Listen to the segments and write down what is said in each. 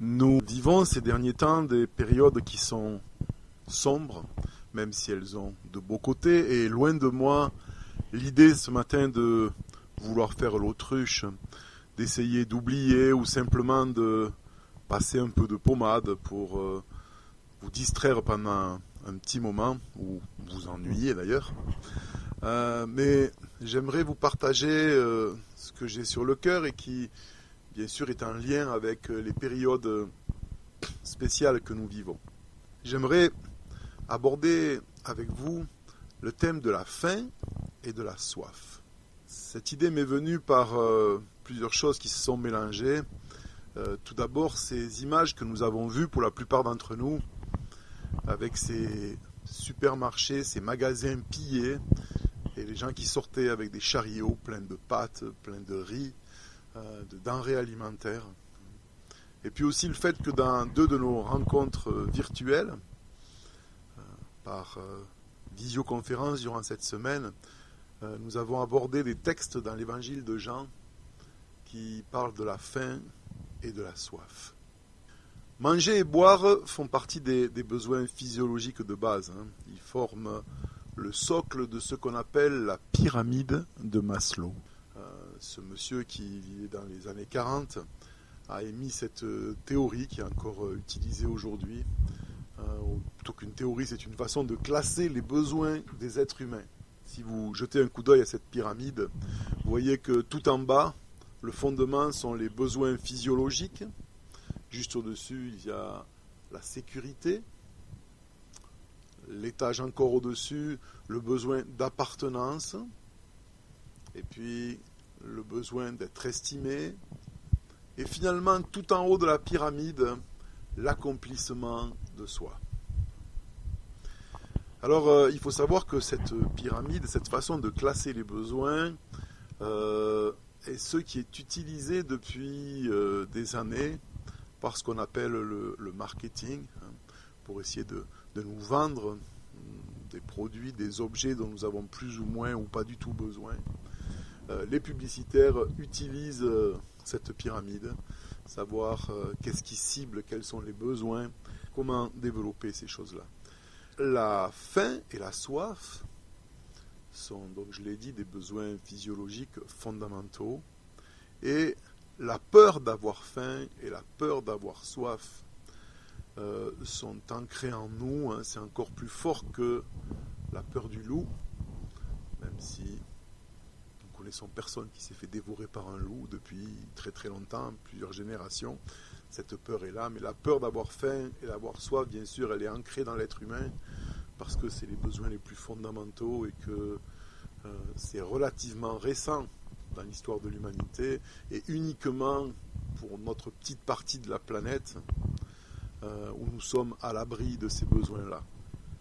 Nous vivons ces derniers temps des périodes qui sont sombres, même si elles ont de beaux côtés, et loin de moi l'idée ce matin de vouloir faire l'autruche, d'essayer d'oublier ou simplement de passer un peu de pommade pour vous distraire pendant un petit moment, ou vous ennuyer d'ailleurs. Mais j'aimerais vous partager ce que j'ai sur le cœur et qui, bien sûr, est en lien avec les périodes spéciales que nous vivons. J'aimerais aborder avec vous le thème de la faim et de la soif. Cette idée m'est venue par plusieurs choses qui se sont mélangées. Tout d'abord, ces images que nous avons vues pour la plupart d'entre nous, avec ces supermarchés, ces magasins pillés, et les gens qui sortaient avec des chariots pleins de pâtes, pleins de riz, de denrées alimentaires. Et puis aussi le fait que dans deux de nos rencontres virtuelles, par visioconférence durant cette semaine, nous avons abordé des textes dans l'évangile de Jean qui parlent de la faim et de la soif. Manger et boire font partie des besoins physiologiques de base. Ils forment le socle de ce qu'on appelle la pyramide de Maslow. Ce monsieur qui vivait dans les années 40 a émis cette théorie qui est encore utilisée aujourd'hui. Plutôt qu'une théorie, c'est une façon de classer les besoins des êtres humains. Si vous jetez un coup d'œil à cette pyramide, vous voyez que tout en bas, le fondement sont les besoins physiologiques. Juste au-dessus, il y a la sécurité. L'étage encore au-dessus, le besoin d'appartenance. Et puis, le besoin d'être estimé. Et finalement, tout en haut de la pyramide, l'accomplissement de soi. Alors, il faut savoir que cette pyramide, cette façon de classer les besoins, est ce qui est utilisé depuis des années par ce qu'on appelle le marketing, pour essayer de nous vendre des produits, des objets dont nous avons plus ou moins ou pas du tout besoin. Les publicitaires utilisent cette pyramide, savoir qu'est-ce qui cible, quels sont les besoins, comment développer ces choses-là. La faim et la soif sont, donc je l'ai dit, des besoins physiologiques fondamentaux, et la peur d'avoir faim et la peur d'avoir soif sont ancrés en nous. C'est encore plus fort que la peur du loup, même si nous connaissons personne qui s'est fait dévorer par un loup depuis très très longtemps, plusieurs générations. Cette peur est là, mais la peur d'avoir faim et d'avoir soif, bien sûr, elle est ancrée dans l'être humain parce que c'est les besoins les plus fondamentaux et que c'est relativement récent dans l'histoire de l'humanité et uniquement pour notre petite partie de la planète où nous sommes à l'abri de ces besoins-là.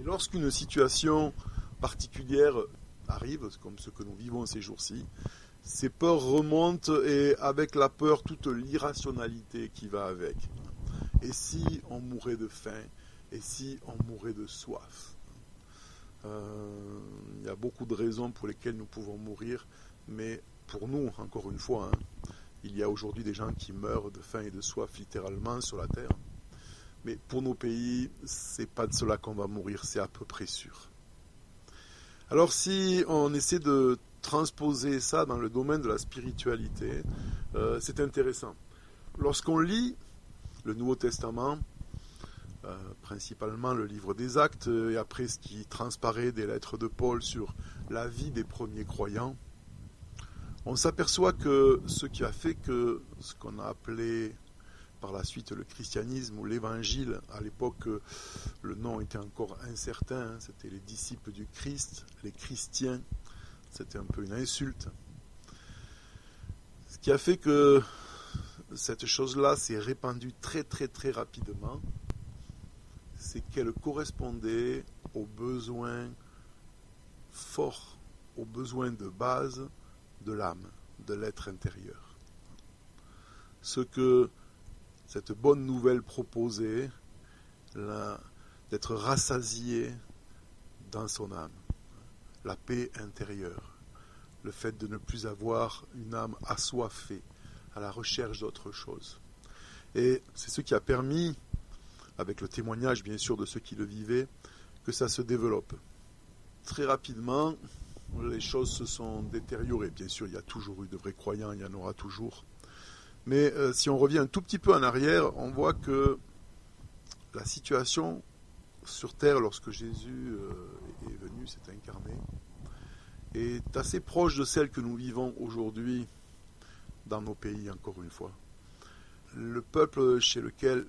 Et lorsqu'une situation particulière arrive, comme ce que nous vivons ces jours-ci, ces peurs remontent et avec la peur, toute l'irrationalité qui va avec. Et si on mourait de faim? Et si on mourait de soif? Il y a beaucoup de raisons pour lesquelles nous pouvons mourir, mais pour nous, encore une fois, il y a aujourd'hui des gens qui meurent de faim et de soif littéralement sur la terre. Mais pour nos pays, c'est pas de cela qu'on va mourir, c'est à peu près sûr. Alors si on essaie de transposer ça dans le domaine de la spiritualité, c'est intéressant. Lorsqu'on lit le Nouveau Testament, principalement le livre des Actes, et après ce qui transparaît des lettres de Paul sur la vie des premiers croyants, on s'aperçoit que ce qui a fait que ce qu'on a appelé par la suite le christianisme ou l'évangile, à l'époque le nom était encore incertain, c'était les disciples du Christ, les chrétiens, c'était un peu une insulte. Ce qui a fait que cette chose-là s'est répandue très très très rapidement, c'est qu'elle correspondait aux besoins forts, aux besoins de base de l'âme, de l'être intérieur. Ce que cette bonne nouvelle proposait, d'être rassasié dans son âme, la paix intérieure, le fait de ne plus avoir une âme assoiffée, à la recherche d'autre chose. Et c'est ce qui a permis, avec le témoignage bien sûr de ceux qui le vivaient, que ça se développe. Très rapidement, les choses se sont détériorées. Bien sûr, il y a toujours eu de vrais croyants, il y en aura toujours. Mais si on revient un tout petit peu en arrière, on voit que la situation sur Terre, lorsque Jésus est venu, s'est incarné, est assez proche de celle que nous vivons aujourd'hui dans nos pays, encore une fois. Le peuple chez lequel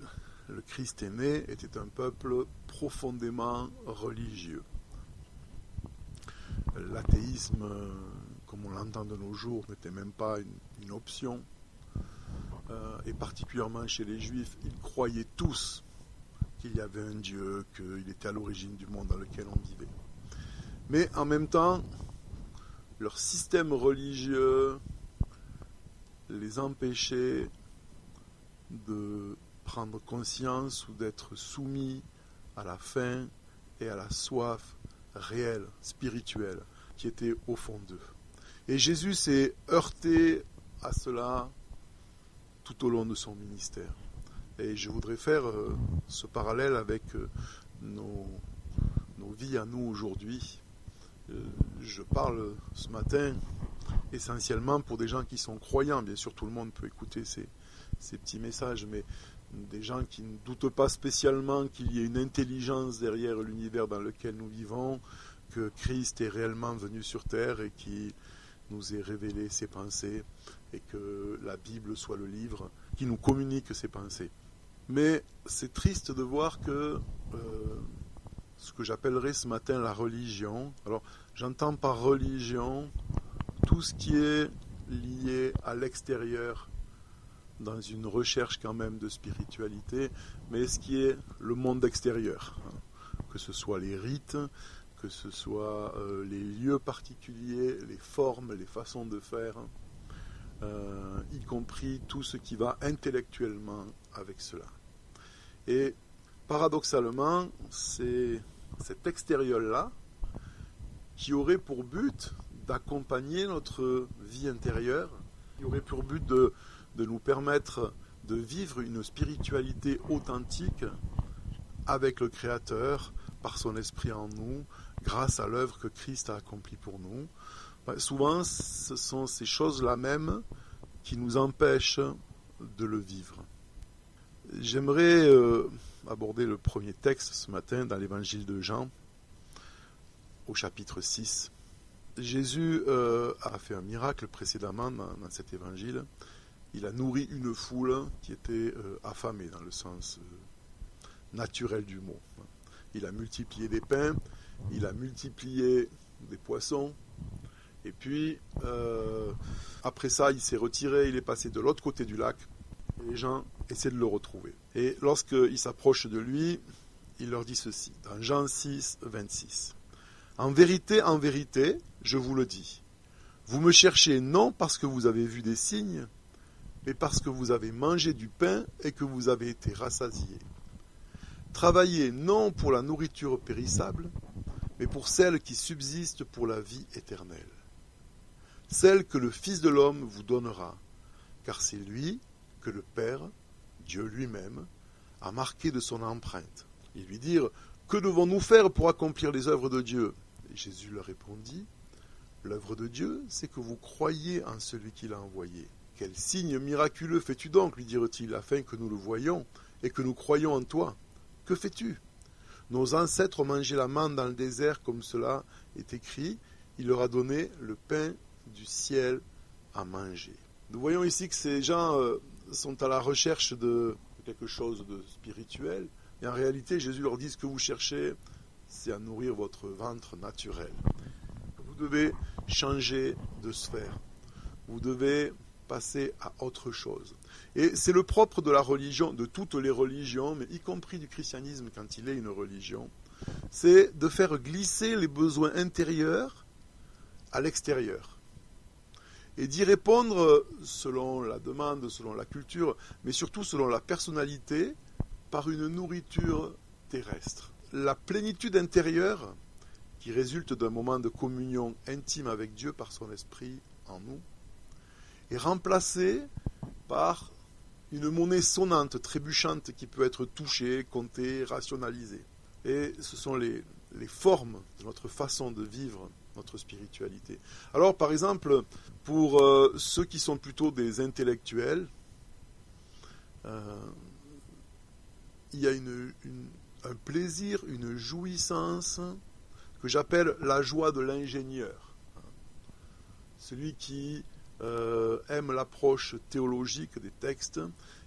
le Christ est né était un peuple profondément religieux. L'athéisme, comme on l'entend de nos jours, n'était même pas une option. Et particulièrement chez les Juifs, ils croyaient tous qu'il y avait un Dieu, qu'il était à l'origine du monde dans lequel on vivait. Mais en même temps, leur système religieux les empêchait de prendre conscience ou d'être soumis à la faim et à la soif réelle, spirituelle, qui était au fond d'eux. Et Jésus s'est heurté à cela tout au long de son ministère. Et je voudrais faire ce parallèle avec nos vies à nous aujourd'hui. Je parle ce matin essentiellement pour des gens qui sont croyants. Bien sûr, tout le monde peut écouter ces petits messages, mais des gens qui ne doutent pas spécialement qu'il y ait une intelligence derrière l'univers dans lequel nous vivons, que Christ est réellement venu sur terre et qui nous ait révélé ses pensées, et que la Bible soit le livre qui nous communique ses pensées. Mais c'est triste de voir que ce que j'appellerais ce matin la religion, alors j'entends par religion tout ce qui est lié à l'extérieur, dans une recherche quand même de spiritualité, mais ce qui est le monde extérieur, que ce soit les rites, que ce soit les lieux particuliers, les formes, les façons de faire, y compris tout ce qui va intellectuellement avec cela. Et paradoxalement, c'est cet extérieur-là qui aurait pour but d'accompagner notre vie intérieure, qui aurait pour but de nous permettre de vivre une spiritualité authentique avec le Créateur, par son esprit en nous, grâce à l'œuvre que Christ a accomplie pour nous. Souvent, ce sont ces choses-là même qui nous empêchent de le vivre. J'aimerais aborder le premier texte ce matin dans l'évangile de Jean, au chapitre 6. Jésus a fait un miracle précédemment dans cet évangile. Il a nourri une foule qui était affamée dans le sens naturel du mot. Il a multiplié des pains, il a multiplié des poissons, et puis après ça il s'est retiré, il est passé de l'autre côté du lac, et les gens essaient de le retrouver. Et lorsqu'ils s'approchent de lui, il leur dit ceci, dans Jean 6, 26. En vérité, je vous le dis, vous me cherchez non parce que vous avez vu des signes, mais parce que vous avez mangé du pain et que vous avez été rassasiés. Travaillez non pour la nourriture périssable, mais pour celle qui subsiste pour la vie éternelle. Celle que le Fils de l'homme vous donnera, car c'est lui que le Père, Dieu lui-même, a marqué de son empreinte. Ils lui dirent, que devons-nous faire pour accomplir les œuvres de Dieu ? Et Jésus leur répondit, l'œuvre de Dieu, c'est que vous croyiez en celui qui l'a envoyé. Quel signe miraculeux fais-tu donc, lui dirent-ils, afin que nous le voyions et que nous croyions en toi ? Que fais-tu ? Nos ancêtres ont mangé la manne dans le désert, comme cela est écrit, il leur a donné le pain du ciel à manger. Nous voyons ici que ces gens sont à la recherche de quelque chose de spirituel, et en réalité Jésus leur dit ce que vous cherchez, c'est à nourrir votre ventre naturel. Vous devez changer de sphère, vous devez passer à autre chose. Et c'est le propre de la religion, de toutes les religions, mais y compris du christianisme quand il est une religion, c'est de faire glisser les besoins intérieurs à l'extérieur. Et d'y répondre selon la demande, selon la culture, mais surtout selon la personnalité, par une nourriture terrestre. La plénitude intérieure, qui résulte d'un moment de communion intime avec Dieu par son esprit en nous, est remplacée par une monnaie sonnante, trébuchante, qui peut être touchée, comptée, rationalisée. Et ce sont les formes de notre façon de vivre notre spiritualité. Alors, par exemple, pour ceux qui sont plutôt des intellectuels, il y a un plaisir, une jouissance que j'appelle la joie de l'ingénieur. Celui qui aime l'approche théologique des textes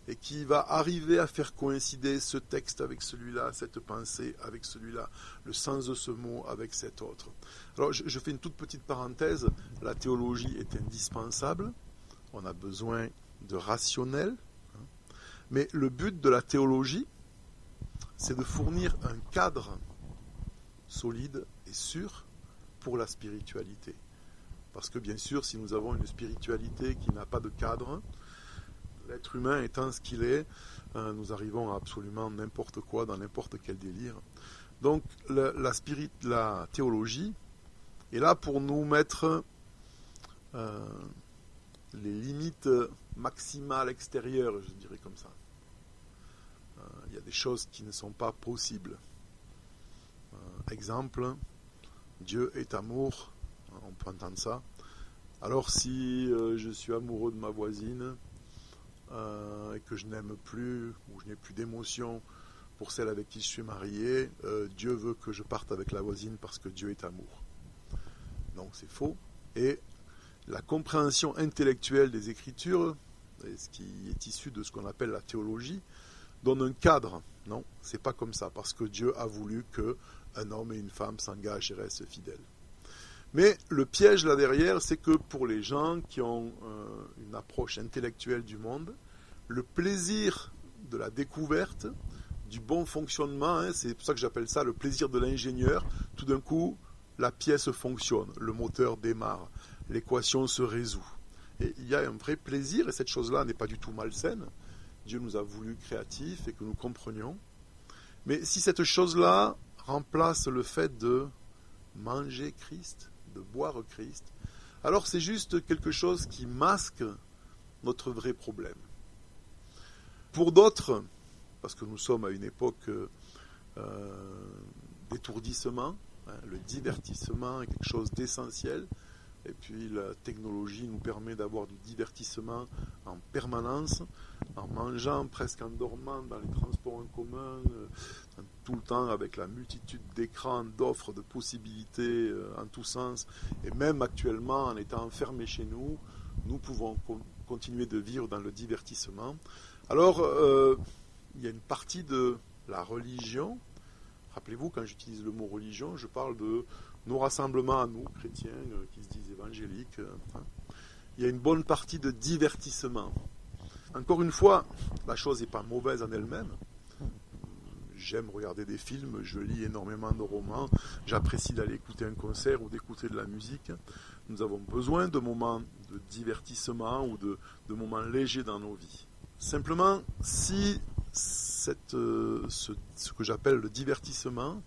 et qui va arriver à faire coïncider ce texte avec celui-là, cette pensée avec celui-là, le sens de ce mot avec cet autre. Alors je fais une toute petite parenthèse, la théologie est indispensable, on a besoin de rationnel, mais le but de la théologie, c'est de fournir un cadre solide et sûr pour la spiritualité. Parce que bien sûr, si nous avons une spiritualité qui n'a pas de cadre, l'être humain étant ce qu'il est, nous arrivons à absolument n'importe quoi, dans n'importe quel délire. Donc la théologie est là pour nous mettre les limites maximales extérieures, je dirais comme ça. Il y a des choses qui ne sont pas possibles. Exemple, Dieu est amour, on peut entendre ça. Alors si je suis amoureux de ma voisine et que je n'aime plus ou je n'ai plus d'émotion pour celle avec qui je suis marié, Dieu veut que je parte avec la voisine parce que Dieu est amour. Donc c'est faux. Et la compréhension intellectuelle des Écritures, ce qui est issu de ce qu'on appelle la théologie, donne un cadre. Non, c'est pas comme ça, parce que Dieu a voulu qu'un homme et une femme s'engagent et restent fidèles. Mais le piège là derrière, c'est que pour les gens qui ont une approche intellectuelle du monde, le plaisir de la découverte, du bon fonctionnement, c'est pour ça que j'appelle ça le plaisir de l'ingénieur, tout d'un coup, la pièce fonctionne, le moteur démarre, l'équation se résout. Et il y a un vrai plaisir, et cette chose-là n'est pas du tout malsaine. Dieu nous a voulu créatifs et que nous comprenions. Mais si cette chose-là remplace le fait de manger Christ, de boire Christ, alors c'est juste quelque chose qui masque notre vrai problème. Pour d'autres, parce que nous sommes à une époque d'étourdissement, le divertissement est quelque chose d'essentiel, et puis la technologie nous permet d'avoir du divertissement en permanence, en mangeant, presque en dormant dans les transports en commun, tout le temps avec la multitude d'écrans, d'offres, de possibilités en tous sens, et même actuellement en étant enfermés chez nous, nous pouvons continuer de vivre dans le divertissement. Alors, il y a une partie de la religion. Rappelez-vous, quand j'utilise le mot religion, je parle de nos rassemblements à nous, chrétiens, qui se disent évangéliques. Il y a une bonne partie de divertissement. Encore une fois, la chose n'est pas mauvaise en elle-même. J'aime regarder des films, je lis énormément de romans, j'apprécie d'aller écouter un concert ou d'écouter de la musique. Nous avons besoin de moments de divertissement ou de moments légers dans nos vies. Simplement, si ce que j'appelle le divertissement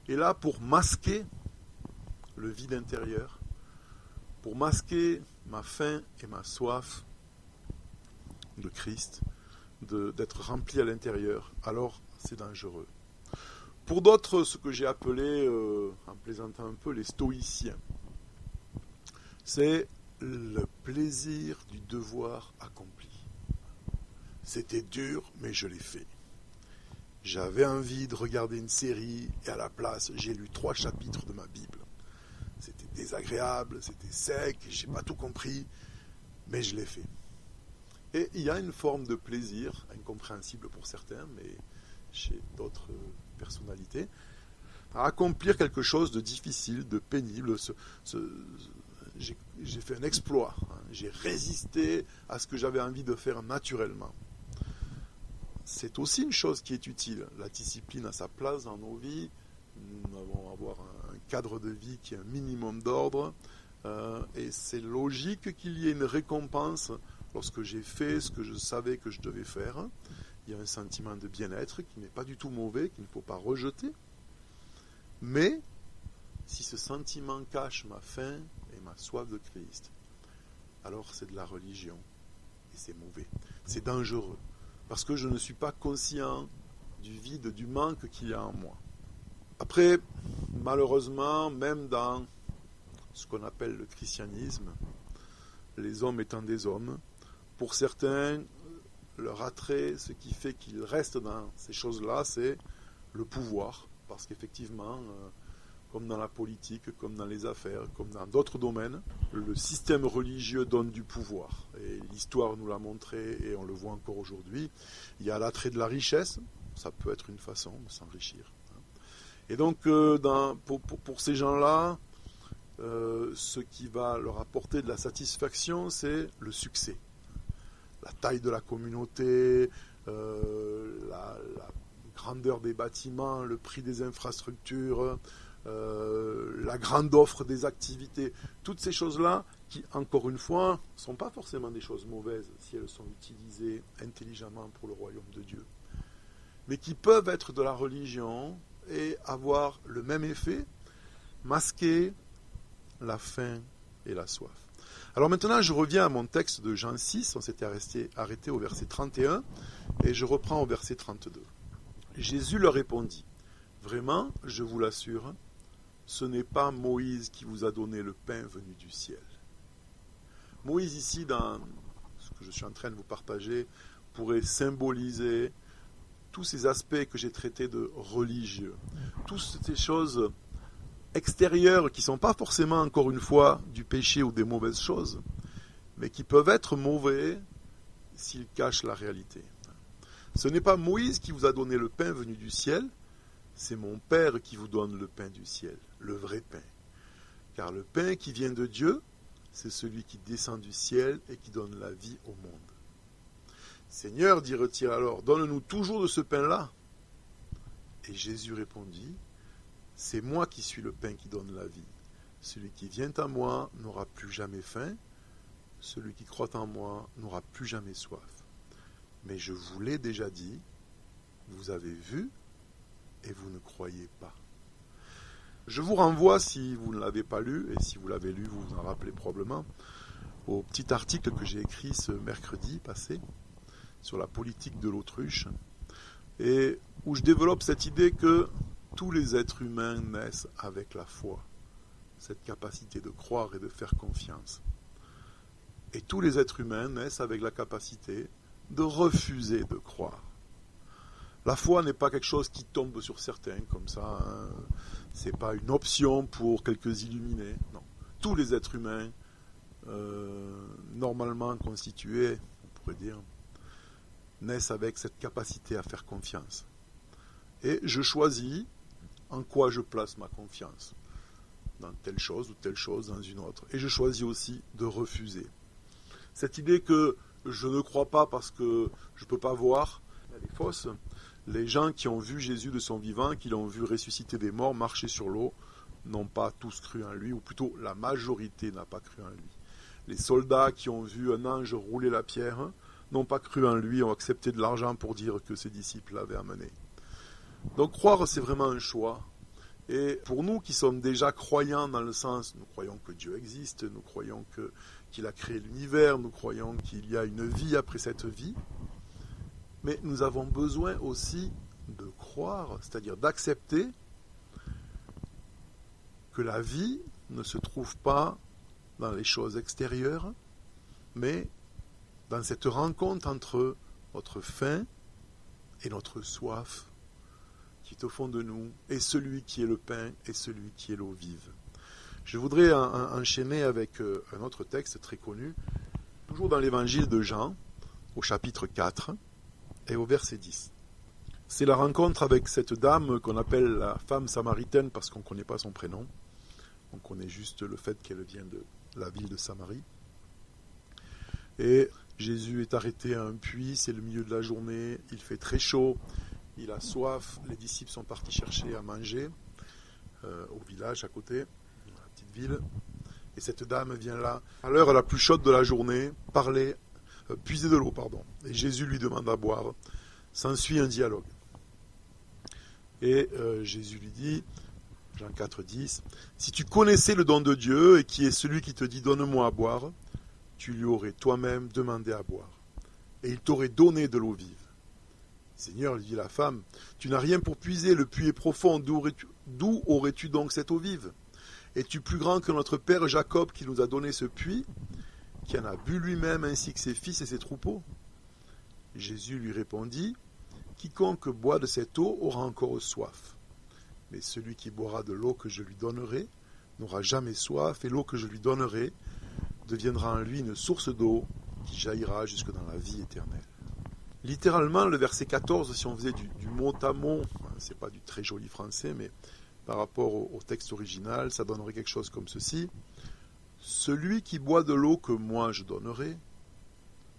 est là pour masquer le vide intérieur, pour masquer ma faim et ma soif de Christ, d'être rempli à l'intérieur, alors c'est dangereux. Pour d'autres, ce que j'ai appelé, en plaisantant un peu, les stoïciens, c'est le plaisir du devoir accompli. C'était dur, mais je l'ai fait. J'avais envie de regarder une série et à la place, j'ai lu 3 chapitres de ma Bible. C'était désagréable, c'était sec, je n'ai pas tout compris, mais je l'ai fait. Et il y a une forme de plaisir, incompréhensible pour certains, mais chez d'autres personnalités, à accomplir quelque chose de difficile, de pénible. J'ai fait un exploit, j'ai résisté à ce que j'avais envie de faire naturellement. C'est aussi une chose qui est utile. La discipline a sa place dans nos vies. Nous devons avoir un cadre de vie qui est un minimum d'ordre. Et c'est logique qu'il y ait une récompense lorsque j'ai fait ce que je savais que je devais faire. Il y a un sentiment de bien-être qui n'est pas du tout mauvais, qu'il ne faut pas rejeter. Mais si ce sentiment cache ma faim et ma soif de Christ, alors c'est de la religion. Et c'est mauvais. c'est dangereux, parce que je ne suis pas conscient du vide, du manque qu'il y a en moi. Après, malheureusement, même dans ce qu'on appelle le christianisme, les hommes étant des hommes, pour certains, leur attrait, ce qui fait qu'ils restent dans ces choses-là, c'est le pouvoir. Parce qu'effectivement, comme dans la politique, comme dans les affaires, comme dans d'autres domaines, le système religieux donne du pouvoir. Et l'histoire nous l'a montré, et on le voit encore aujourd'hui. Il y a l'attrait de la richesse, ça peut être une façon de s'enrichir. Et donc, pour ces gens-là, ce qui va leur apporter de la satisfaction, c'est le succès. La taille de la communauté, la grandeur des bâtiments, le prix des infrastructures, la grande offre des activités, toutes ces choses-là qui, encore une fois, ne sont pas forcément des choses mauvaises si elles sont utilisées intelligemment pour le royaume de Dieu, mais qui peuvent être de la religion et avoir le même effet, masquer la faim et la soif. Alors maintenant, je reviens à mon texte de Jean 6, on s'était arrêté au verset 31, et je reprends au verset 32. Jésus leur répondit, « Vraiment, je vous l'assure, ce n'est pas Moïse qui vous a donné le pain venu du ciel. » Moïse ici, dans ce que je suis en train de vous partager, pourrait symboliser tous ces aspects que j'ai traités de religieux, toutes ces choses extérieures qui ne sont pas forcément, encore une fois, du péché ou des mauvaises choses, mais qui peuvent être mauvais s'ils cachent la réalité. Ce n'est pas Moïse qui vous a donné le pain venu du ciel, c'est mon Père qui vous donne le pain du ciel, le vrai pain. Car le pain qui vient de Dieu, c'est celui qui descend du ciel et qui donne la vie au monde. Seigneur, dirent-ils alors, donne-nous toujours de ce pain-là. Et Jésus répondit, c'est moi qui suis le pain qui donne la vie. Celui qui vient à moi n'aura plus jamais faim, celui qui croit en moi n'aura plus jamais soif. Mais je vous l'ai déjà dit, vous avez vu et vous ne croyez pas. Je vous renvoie, si vous ne l'avez pas lu, et si vous l'avez lu, vous vous en rappelez probablement, au petit article que j'ai écrit ce mercredi passé, sur la politique de l'autruche, et où je développe cette idée que tous les êtres humains naissent avec la foi, cette capacité de croire et de faire confiance. Et tous les êtres humains naissent avec la capacité de refuser de croire. La foi n'est pas quelque chose qui tombe sur certains comme ça, hein. C'est pas une option pour quelques illuminés, non. Tous les êtres humains, normalement constitués, on pourrait dire, naissent avec cette capacité à faire confiance. Et je choisis en quoi je place ma confiance, dans telle chose ou telle chose, dans une autre. Et je choisis aussi de refuser. Cette idée que je ne crois pas parce que je ne peux pas voir, elle est fausse. Les gens qui ont vu Jésus de son vivant, qui l'ont vu ressusciter des morts, marcher sur l'eau, n'ont pas tous cru en lui, ou plutôt la majorité n'a pas cru en lui. Les soldats qui ont vu un ange rouler la pierre n'ont pas cru en lui, ont accepté de l'argent pour dire que ses disciples l'avaient amené. Donc croire, c'est vraiment un choix. Et pour nous qui sommes déjà croyants dans le sens, nous croyons que Dieu existe, nous croyons qu'il a créé l'univers, nous croyons qu'il y a une vie après cette vie, mais nous avons besoin aussi de croire, c'est-à-dire d'accepter que la vie ne se trouve pas dans les choses extérieures, mais dans cette rencontre entre notre faim et notre soif qui est au fond de nous, et celui qui est le pain et celui qui est l'eau vive. Je voudrais enchaîner avec un autre texte très connu, toujours dans l'évangile de Jean, au chapitre 4 et au verset 10. C'est la rencontre avec cette dame qu'on appelle la femme samaritaine parce qu'on ne connaît pas son prénom. On connaît juste le fait qu'elle vient de la ville de Samarie. Et Jésus est arrêté à un puits, c'est le milieu de la journée, il fait très chaud, il a soif, les disciples sont partis chercher à manger au village à côté, dans la petite ville. Et cette dame vient là, à l'heure la plus chaude de la journée, puiser de l'eau, pardon. Et Jésus lui demande à boire. S'ensuit un dialogue. Et Jésus lui dit, Jean 4, 10, « Si tu connaissais le don de Dieu et qui est celui qui te dit « Donne-moi à boire », tu lui aurais toi-même demandé à boire, et il t'aurait donné de l'eau vive. Seigneur, lui dit la femme, tu n'as rien pour puiser, le puits est profond, d'où aurais-tu donc cette eau vive? Es-tu plus grand que notre père Jacob qui nous a donné ce puits, qui en a bu lui-même ainsi que ses fils et ses troupeaux? Jésus lui répondit, quiconque boit de cette eau aura encore soif. Mais celui qui boira de l'eau que je lui donnerai n'aura jamais soif, et l'eau que je lui donnerai deviendra en lui une source d'eau qui jaillira jusque dans la vie éternelle. Littéralement, le verset 14, si on faisait du mot à mot, c'est pas du très joli français, mais par rapport au texte original, ça donnerait quelque chose comme ceci. Celui qui boit de l'eau que moi je donnerai,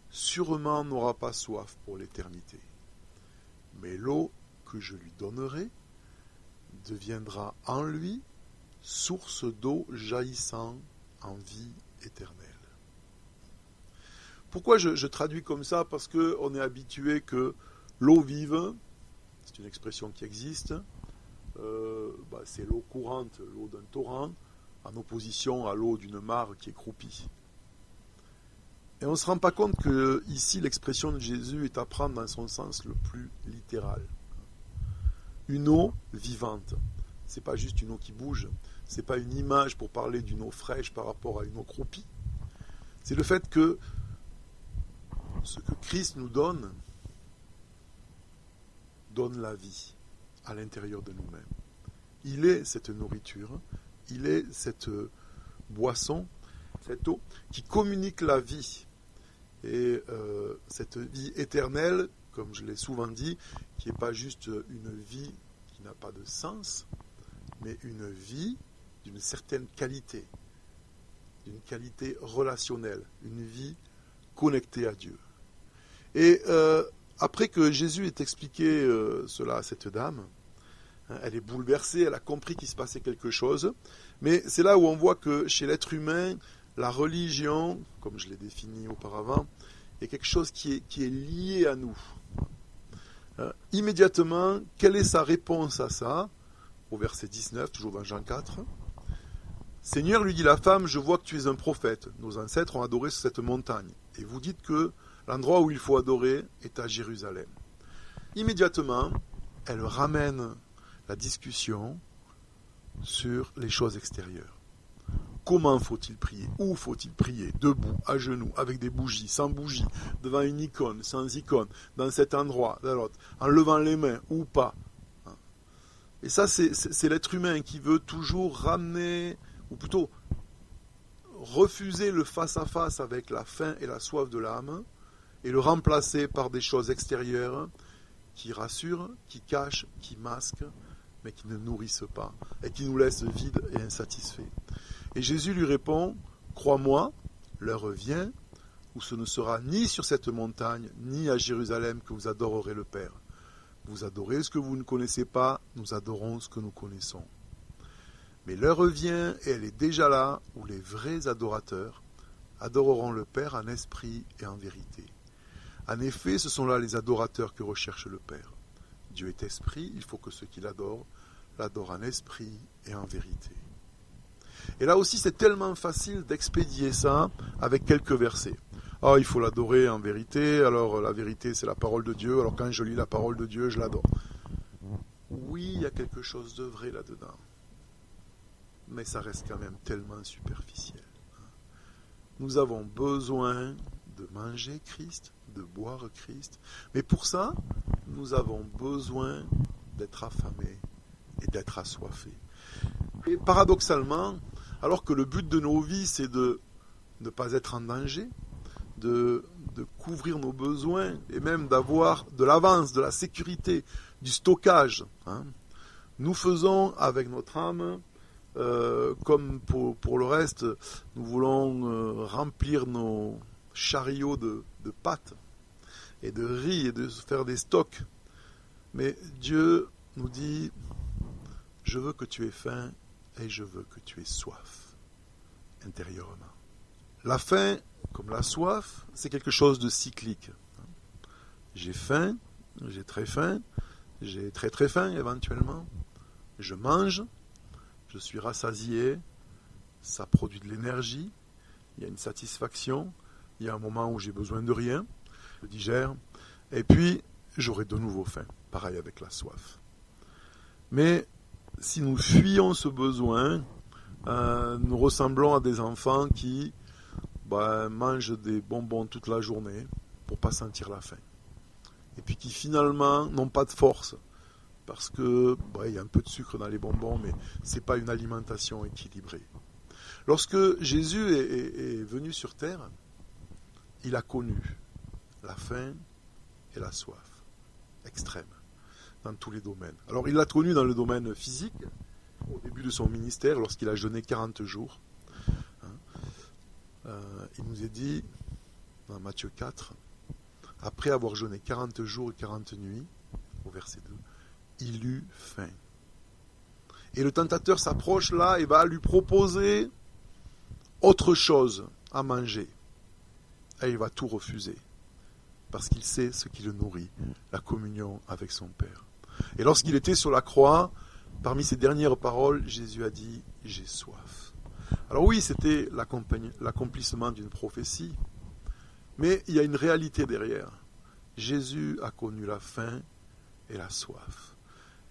sûrement n'aura pas soif pour l'éternité. Mais l'eau que je lui donnerai deviendra en lui source d'eau jaillissant en vie éternelle. Pourquoi je traduis comme ça? Parce qu'on est habitué que l'eau vive, c'est une expression qui existe, c'est l'eau courante, l'eau d'un torrent, en opposition à l'eau d'une mare qui est croupie. Et on ne se rend pas compte que ici l'expression de Jésus est à prendre dans son sens le plus littéral. Une eau vivante, c'est pas juste une eau qui bouge, c'est pas une image pour parler d'une eau fraîche par rapport à une eau croupie. C'est le fait que ce que Christ nous donne la vie à l'intérieur de nous-mêmes. Il est cette nourriture, il est cette boisson, cette eau qui communique la vie. Et cette vie éternelle, comme je l'ai souvent dit, qui n'est pas juste une vie qui n'a pas de sens, mais une vie d'une certaine qualité, d'une qualité relationnelle, une vie connectée à Dieu. Et après que Jésus ait expliqué cela à cette dame, elle est bouleversée, elle a compris qu'il se passait quelque chose, mais c'est là où on voit que chez l'être humain, la religion, comme je l'ai défini auparavant, est quelque chose qui est lié à nous. Immédiatement, quelle est sa réponse à ça? Au verset 19, toujours dans Jean 4. Seigneur, lui dit la femme, je vois que tu es un prophète. Nos ancêtres ont adoré sur cette montagne. Et vous dites que l'endroit où il faut adorer est à Jérusalem. Immédiatement, elle ramène la discussion sur les choses extérieures. Comment faut-il prier? Où faut-il prier? Debout, à genoux, avec des bougies, sans bougies, devant une icône, sans icône, dans cet endroit, dans l'autre, en levant les mains ou pas. Et ça, c'est l'être humain qui veut toujours ramener, ou plutôt refuser le face-à-face avec la faim et la soif de l'âme, et le remplacer par des choses extérieures qui rassurent, qui cachent, qui masquent, mais qui ne nourrissent pas, et qui nous laissent vides et insatisfaits. Et Jésus lui répond, crois-moi, l'heure vient où ce ne sera ni sur cette montagne, ni à Jérusalem que vous adorerez le Père. Vous adorez ce que vous ne connaissez pas, nous adorons ce que nous connaissons. Mais l'heure vient, et elle est déjà là, où les vrais adorateurs adoreront le Père en esprit et en vérité. En effet, ce sont là les adorateurs que recherche le Père. Dieu est esprit, il faut que ceux qui l'adorent en esprit et en vérité. Et là aussi, c'est tellement facile d'expédier ça avec quelques versets. Ah, il faut l'adorer en vérité, alors la vérité c'est la parole de Dieu, alors quand je lis la parole de Dieu, je l'adore. Oui, il y a quelque chose de vrai là-dedans, mais ça reste quand même tellement superficiel. Nous avons besoin de manger Christ, de boire Christ, mais pour ça, nous avons besoin d'être affamés et d'être assoiffés. Et paradoxalement, alors que le but de nos vies, c'est de ne pas être en danger, de couvrir nos besoins et même d'avoir de l'avance, de la sécurité, du stockage. Nous faisons avec notre âme, comme pour le reste, nous voulons remplir nos chariots de pâtes et de riz et de faire des stocks. Mais Dieu nous dit, je veux que tu aies faim et je veux que tu aies soif intérieurement. La faim, comme la soif, c'est quelque chose de cyclique. J'ai faim, j'ai très faim, j'ai très très faim éventuellement. Je mange, je suis rassasié, ça produit de l'énergie, il y a une satisfaction, il y a un moment où j'ai besoin de rien. je digère, et puis j'aurai de nouveau faim, pareil avec la soif. Mais si nous fuyons ce besoin, nous ressemblons à des enfants qui mangent des bonbons toute la journée pour ne pas sentir la faim. Et puis qui finalement n'ont pas de force, parce que il y a un peu de sucre dans les bonbons, mais ce n'est pas une alimentation équilibrée. Lorsque Jésus est venu sur terre, il a connu la faim et la soif extrême dans tous les domaines. Alors il l'a connu dans le domaine physique, au début de son ministère, lorsqu'il a jeûné 40 jours. Il nous est dit, dans Matthieu 4, après avoir jeûné 40 jours et 40 nuits, au verset 2, il eut faim. Et le tentateur s'approche là et va lui proposer autre chose à manger. Et il va tout refuser, parce qu'il sait ce qui le nourrit, la communion avec son Père. Et lorsqu'il était sur la croix, parmi ses dernières paroles, Jésus a dit « J'ai soif ». Alors oui, c'était l'accomplissement d'une prophétie, mais il y a une réalité derrière. Jésus a connu la faim et la soif.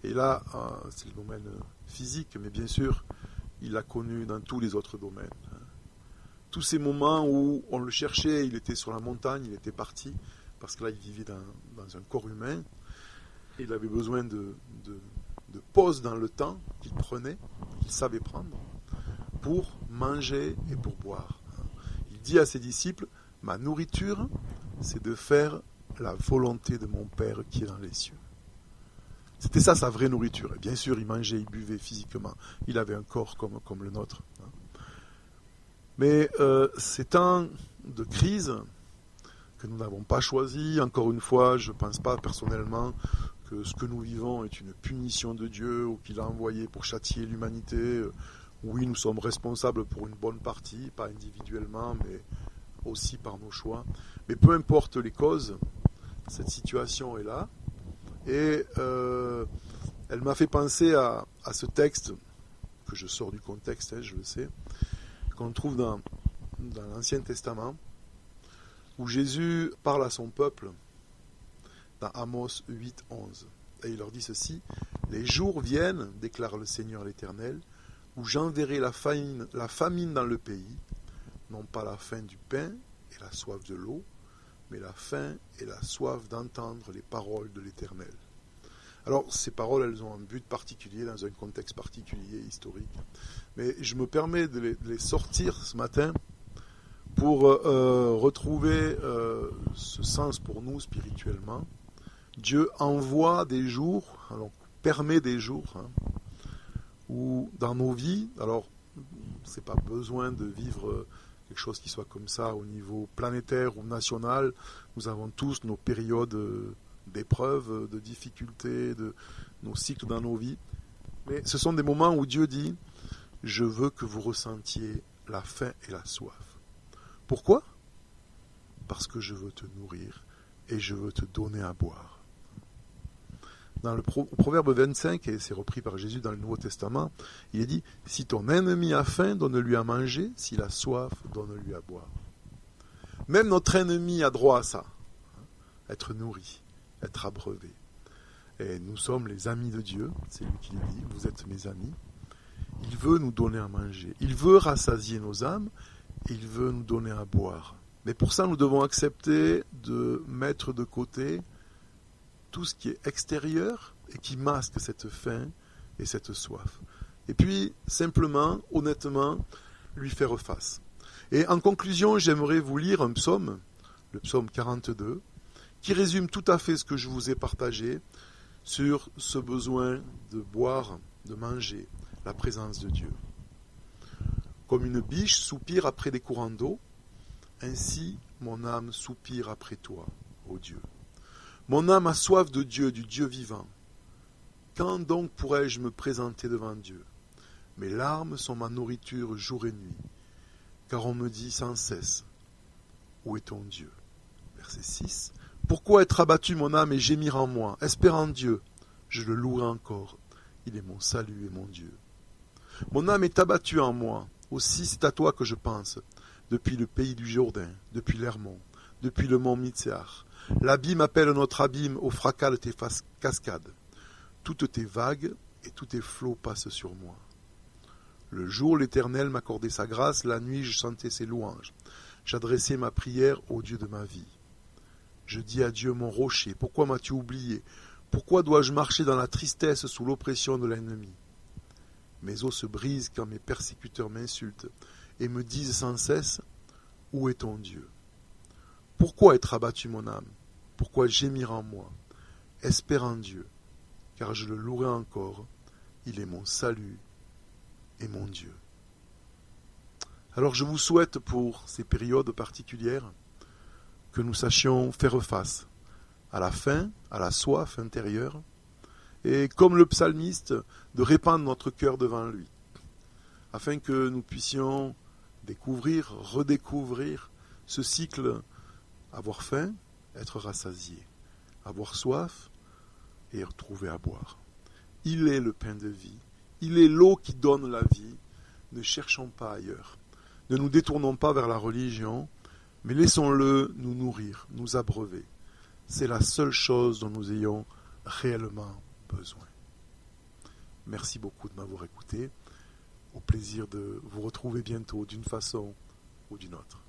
Et là, c'est le domaine physique, mais bien sûr, il l'a connu dans tous les autres domaines. Tous ces moments où on le cherchait, il était sur la montagne, il était parti, parce que là, il vivait dans un corps humain, et il avait besoin de pause dans le temps qu'il prenait, qu'il savait prendre, pour manger et pour boire. Il dit à ses disciples, « Ma nourriture, c'est de faire la volonté de mon Père qui est dans les cieux. » C'était ça sa vraie nourriture. Et bien sûr, il mangeait, il buvait physiquement. Il avait un corps comme le nôtre. Mais ces temps de crise que nous n'avons pas choisi, encore une fois, je ne pense pas personnellement que ce que nous vivons est une punition de Dieu ou qu'il a envoyé pour châtier l'humanité. Oui, nous sommes responsables pour une bonne partie, pas individuellement, mais aussi par nos choix. Mais peu importe les causes, cette situation est là. Et elle m'a fait penser à ce texte, que je sors du contexte, je le sais, qu'on trouve dans l'Ancien Testament, où Jésus parle à son peuple, dans Amos 8, 11. Et il leur dit ceci, « Les jours viennent, déclare le Seigneur l'Éternel, où j'enverrai la famine dans le pays, non pas la faim du pain et la soif de l'eau, mais la faim et la soif d'entendre les paroles de l'Éternel. » Alors, ces paroles, elles ont un but particulier, dans un contexte particulier, historique. Mais je me permets de les sortir ce matin pour retrouver ce sens pour nous spirituellement. Dieu envoie des jours, alors permet des jours, où dans nos vies, alors c'est pas besoin de vivre quelque chose qui soit comme ça au niveau planétaire ou national, nous avons tous nos périodes d'épreuves, de difficultés, de nos cycles dans nos vies, mais ce sont des moments où Dieu dit « Je veux que vous ressentiez la faim et la soif. » Pourquoi ? Parce que je veux te nourrir et je veux te donner à boire. Dans le Proverbe 25, et c'est repris par Jésus dans le Nouveau Testament, il est dit « Si ton ennemi a faim, donne-lui à manger, s'il a soif, donne-lui à boire. » Même notre ennemi a droit à ça, être nourri, être abreuvé. Et nous sommes les amis de Dieu, c'est lui qui le dit, vous êtes mes amis. Il veut nous donner à manger, il veut rassasier nos âmes, il veut nous donner à boire. Mais pour ça, nous devons accepter de mettre de côté tout ce qui est extérieur et qui masque cette faim et cette soif. Et puis, simplement, honnêtement, lui faire face. Et en conclusion, j'aimerais vous lire un psaume, le psaume 42, qui résume tout à fait ce que je vous ai partagé sur ce besoin de boire, de manger, la présence de Dieu. Comme une biche soupire après des courants d'eau, ainsi mon âme soupire après toi, ô Dieu. Mon âme a soif de Dieu, du Dieu vivant. Quand donc pourrais-je me présenter devant Dieu ? Mes larmes sont ma nourriture jour et nuit, car on me dit sans cesse, où est ton Dieu ? Verset 6. Pourquoi être abattu mon âme et gémir en moi ? Espérant Dieu, je le louerai encore. Il est mon salut et mon Dieu. Mon âme est abattue en moi. Aussi c'est à toi que je pense. Depuis le pays du Jourdain, depuis l'Hermon, depuis le mont Mitsar. L'abîme appelle notre abîme au fracas de tes cascades. Toutes tes vagues et tous tes flots passent sur moi. Le jour, l'Éternel m'accordait sa grâce, la nuit, je chantais ses louanges. J'adressais ma prière au Dieu de ma vie. Je dis à Dieu, mon rocher, pourquoi m'as-tu oublié? Pourquoi dois-je marcher dans la tristesse sous l'oppression de l'ennemi? Mes os se brisent quand mes persécuteurs m'insultent et me disent sans cesse, où est ton Dieu? Pourquoi être abattu mon âme? Pourquoi gémir en moi? Espère en Dieu, car je le louerai encore. Il est mon salut et mon Dieu. Alors je vous souhaite pour ces périodes particulières que nous sachions faire face à la faim, à la soif intérieure, et comme le psalmiste, de répandre notre cœur devant lui, afin que nous puissions découvrir, redécouvrir ce cycle, avoir faim, être rassasié, avoir soif et retrouver à boire. Il est le pain de vie, il est l'eau qui donne la vie, ne cherchons pas ailleurs. Ne nous détournons pas vers la religion, mais laissons-le nous nourrir, nous abreuver. C'est la seule chose dont nous ayons réellement besoin. Merci beaucoup de m'avoir écouté. Au plaisir de vous retrouver bientôt d'une façon ou d'une autre.